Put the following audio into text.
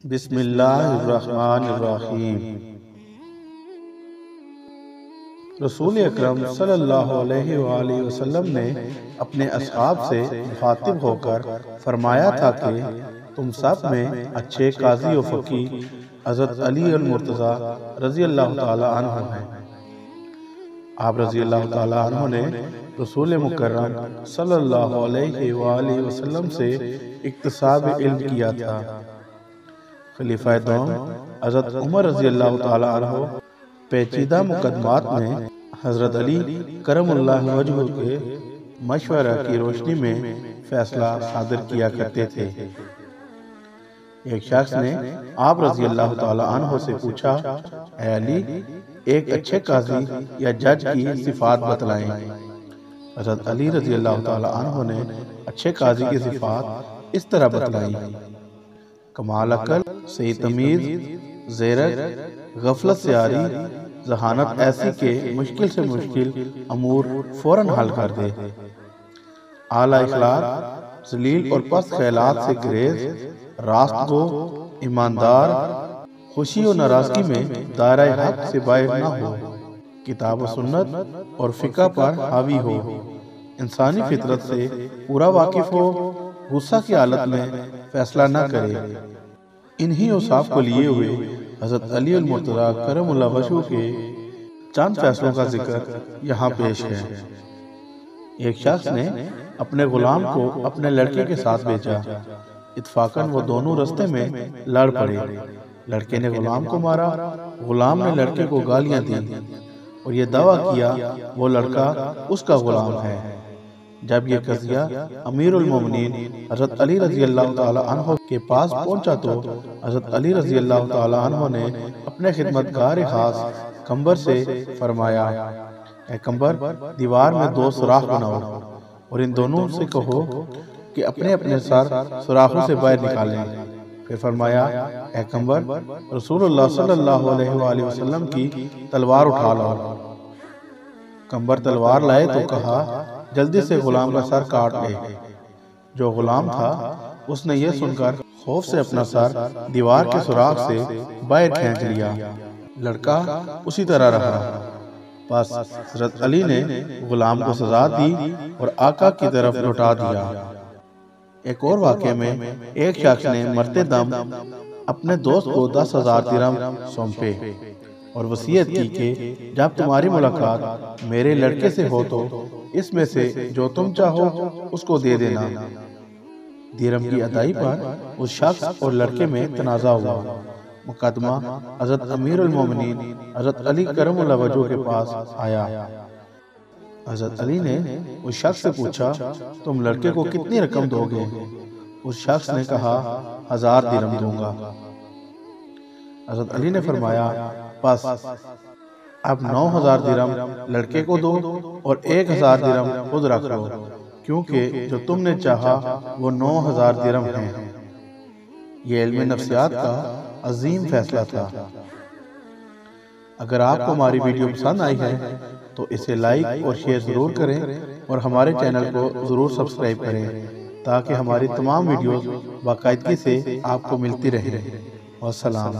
بسم اللہ الرحمن الرحیم۔ رسول اکرم صلی اللہ علیہ وآلہ وسلم نے اپنے اصحاب سے مخاطب ہو کر فرمایا تھا کہ تم سب میں اچھے قاضی و فقیہ حضرت علی المرتضیٰ رضی اللہ تعالیٰ عنہ ہیں۔ آپ رضی اللہ تعالیٰ عنہ نے رسول مکرم صلی اللہ علیہ وآلہ وسلم سے اکتساب علم کیا تھا۔ خلیفہ دوم حضرت عمر رضی اللہ تعالیٰ عنہ پیچیدہ مقدمات میں حضرت علی کرم اللہ وجہہ کے مشورہ کی روشنی میں فیصلہ صادر کیا کرتے تھے۔ ایک شخص نے آپ رضی اللہ تعالیٰ عنہ سے پوچھا، اے علی، ایک اچھے قاضی یا جج کی صفات بتلائیں۔ حضرت علی رضی اللہ تعالیٰ عنہ نے اچھے قاضی کی صفات اس طرح بتلائیں: کمال عقل، صحیح تمیز، زیرک، غفلت سے عاری، ذہانت ایسی کہ مشکل سے مشکل امور فوراً حل کر دے، اعلیٰ اخلاق، ذلیل اور پست خیالات سے گریز، راست گو، ایماندار، خوشی و ناراضگی میں دائرہ حق سے باہر نہ ہو، کتاب و سنت اور فقہ پر حاوی ہو، انسانی فطرت سے پورا واقف ہو، غصہ کی حالت میں فیصلہ نہ کرے۔ انہی اوصاف کو لیے ہوئے حضرت علی المرتضیٰ کرم اللہ وجہہ کے چند فیصلوں کا ذکر یہاں پیش ہے۔ ایک شخص نے اپنے غلام کو اپنے لڑکے کے ساتھ بھیجا۔ اتفاقاً وہ دونوں رستے میں لڑ پڑے۔ لڑکے نے غلام کو مارا، غلام نے لڑکے کو گالیاں دیں اور یہ دعویٰ کیا وہ لڑکا اس کا غلام ہے۔ جب یہ قضیہ امیر المومنین حضرت علی رضی اللہ تعالیٰ عنہ کے پاس پہنچا تو حضرت علی رضی اللہ تعالیٰ عنہ نے اپنے خدمتگار خاص کمبر سے فرمایا، اے کمبر، دیوار میں 2 سوراخ بناؤ اور ان دونوں سے کہو کہ اپنے اپنے سر سوراخوں سے باہر نکالیں۔ پھر فرمایا، اے کمبر، رسول اللہ صلی اللہ علیہ وآلہ وسلم کی تلوار اٹھا لاؤ۔ کمبر تلوار لائے تو کہا، جلدی سے غلام کا سر کاٹ لے۔ جو غلام تھا اس نے یہ سن کر خوف سے اپنا سر دیوار کے سوراخ سے باہر کھینچ لیا۔ لڑکا اسی طرح رہا۔ بس حضرت علی نے غلام کو سزا دی اور آقا کی طرف لوٹا دیا۔ ایک اور واقعے میں ایک شخص نے مرتے دم اپنے دوست کو 10,000 درہم سونپے اور وصیت کی کہ جب تمہاری ملاقات میرے لڑکے سے ہو تو اس میں سے جو تم چاہو اس کو دے دینا۔ درہم کی ادائی پر اس شخص اور لڑکے میں تنازع ہوا۔ مقدمہ حضرت امیر المومنین حضرت علی کرم اللہ وجہہ کے پاس آیا۔ حضرت علی نے اس شخص سے پوچھا، تم لڑکے کو کتنی رقم دو گے؟ اس شخص نے کہا، 1000 درہم دوں گا۔ حضرت علی نے فرمایا، بس اب 9000 درہم لڑکے کو دو اور 1000 درہم خود رکھ لو، کیونکہ جو تم نے چاہا وہ 9000 درہم ہیں۔ یہ علم نفسیات کا عظیم فیصلہ تھا۔ اگر آپ کو ہماری ویڈیو پسند آئی ہے تو اسے لائک اور شیئر ضرور کریں اور ہمارے چینل کو ضرور سبسکرائب کریں تاکہ ہماری تمام ویڈیوز باقاعدگی سے آپ کو ملتی رہیں۔ والسلام۔